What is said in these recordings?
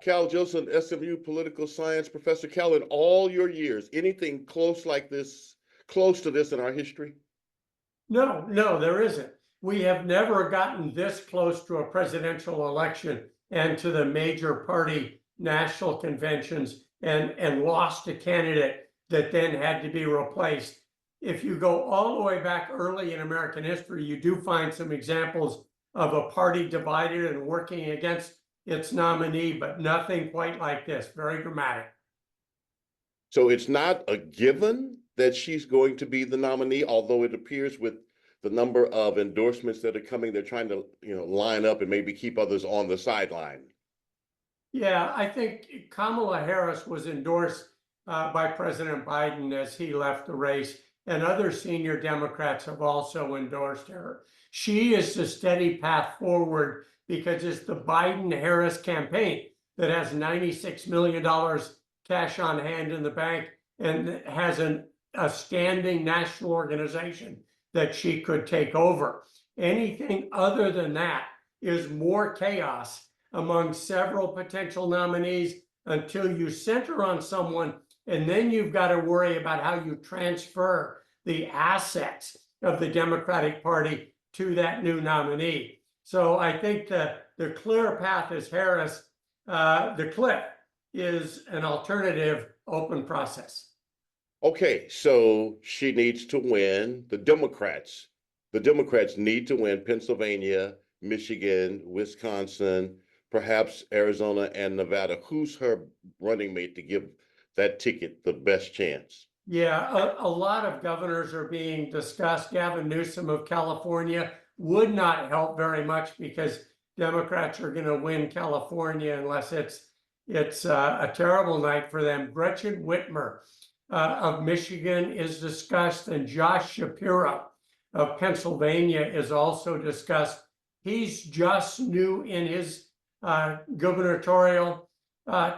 Cal Jillson, SMU political science professor. Cal, in all your years, anything close to this in our history? No, there isn't. We have never gotten this close to a presidential election and to the major party national conventions and lost a candidate that then had to be replaced. If you go all the way back early in American history, you do find some examples of a party divided and working against its nominee, but nothing quite like this. Very dramatic. So it's not a given that she's going to be the nominee, although it appears with the number of endorsements that are coming, they're trying to, line up and maybe keep others on the sideline. Yeah, I think Kamala Harris was endorsed by President Biden as he left the race, and other senior Democrats have also endorsed her. She is the steady path forward because it's the Biden-Harris campaign that has $96 million cash on hand in the bank and has a standing national organization that she could take over. Anything other than that is more chaos among several potential nominees until you center on someone, and then you've got to worry about how you transfer the assets of the Democratic Party to that new nominee. So I think the clear path is Harris. The cliff is an alternative open process. Okay, so she needs to win. The Democrats need to win Pennsylvania, Michigan, Wisconsin, perhaps Arizona and Nevada. Who's her running mate to give that ticket the best chance? Yeah, a lot of governors are being discussed. Gavin Newsom of California would not help very much because Democrats are going to win California unless it's a terrible night for them. Gretchen Whitmer of Michigan is discussed, and Josh Shapiro of Pennsylvania is also discussed. He's just new in his gubernatorial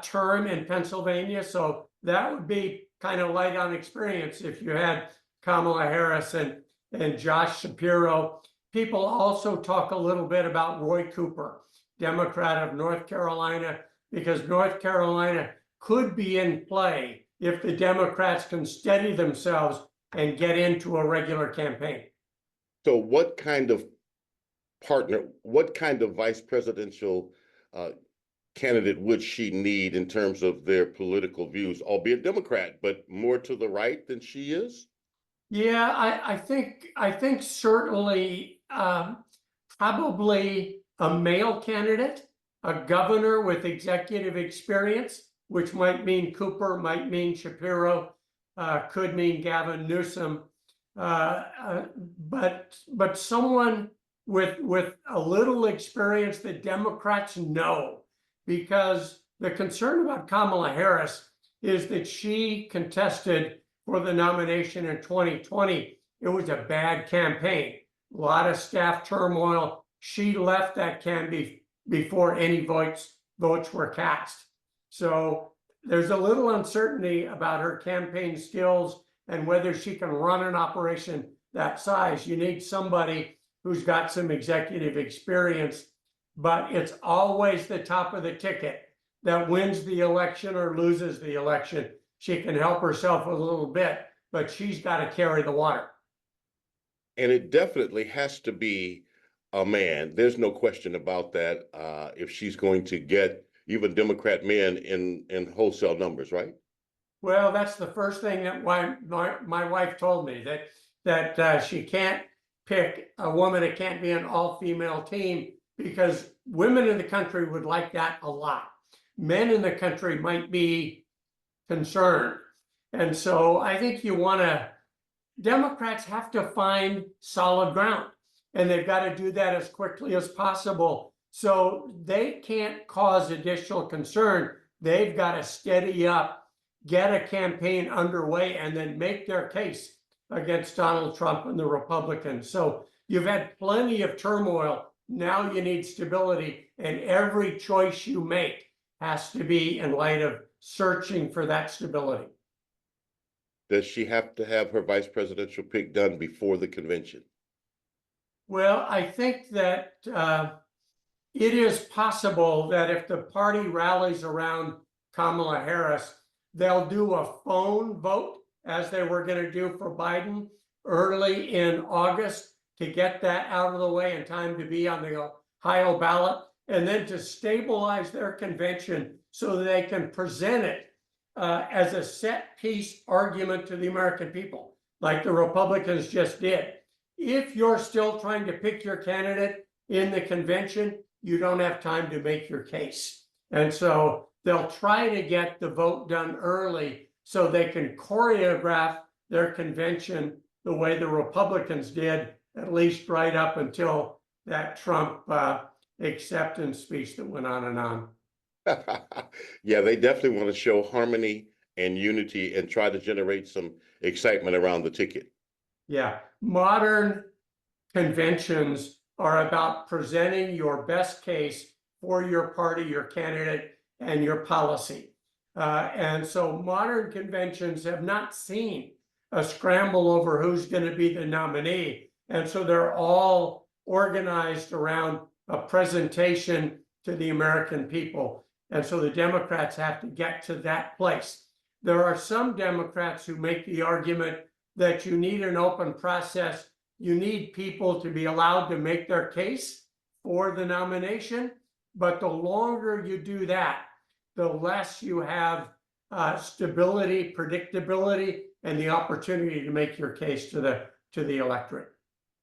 term in Pennsylvania, so that would be kind of light on experience if you had Kamala Harris and Josh Shapiro. People also talk a little bit about Roy Cooper, Democrat of North Carolina, because North Carolina could be in play if the Democrats can steady themselves and get into a regular campaign. So what kind of vice presidential candidate would she need in terms of their political views, albeit Democrat, but more to the right than she is? Yeah, I think certainly probably a male candidate, a governor with executive experience, which might mean Cooper, might mean Shapiro, could mean Gavin Newsom, but someone with a little experience that Democrats know, because the concern about Kamala Harris is that she contested for the nomination in 2020. It was a bad campaign, a lot of staff turmoil. She left that campaign before any votes were cast. So there's a little uncertainty about her campaign skills and whether she can run an operation that size. You need somebody who's got some executive experience, but it's always the top of the ticket that wins the election or loses the election. She can help herself a little bit, but she's got to carry the water. And it definitely has to be a man. There's no question about that. If she's going to get even Democrat men in wholesale numbers, right? Well, that's the first thing that my wife told me, that she can't pick a woman. It can't be an all-female team because women in the country would like that a lot. Men in the country might be concerned. And so I think Democrats have to find solid ground, and they've got to do that as quickly as possible. So they can't cause additional concern. They've got to steady up, get a campaign underway, and then make their case against Donald Trump and the Republicans. So you've had plenty of turmoil. Now you need stability, and every choice you make has to be in light of searching for that stability. Does she have to have her vice presidential pick done before the convention? Well, I think that it is possible that if the party rallies around Kamala Harris, they'll do a phone vote, as they were going to do for Biden early in August, to get that out of the way in time to be on the Ohio ballot, and then to stabilize their convention so that they can present it as a set piece argument to the American people, like the Republicans just did. If you're still trying to pick your candidate in the convention, you don't have time to make your case. And so they'll try to get the vote done early so they can choreograph their convention the way the Republicans did, at least right up until that Trump acceptance speech that went on and on. Yeah, they definitely want to show harmony and unity and try to generate some excitement around the ticket. Yeah, modern conventions are about presenting your best case for your party, your candidate, and your policy. And so modern conventions have not seen a scramble over who's going to be the nominee. And so they're all organized around a presentation to the American people. And so the Democrats have to get to that place. There are some Democrats who make the argument that you need an open process. You need people to be allowed to make their case for the nomination. But the longer you do that, the less you have stability, predictability, and the opportunity to make your case to the electorate.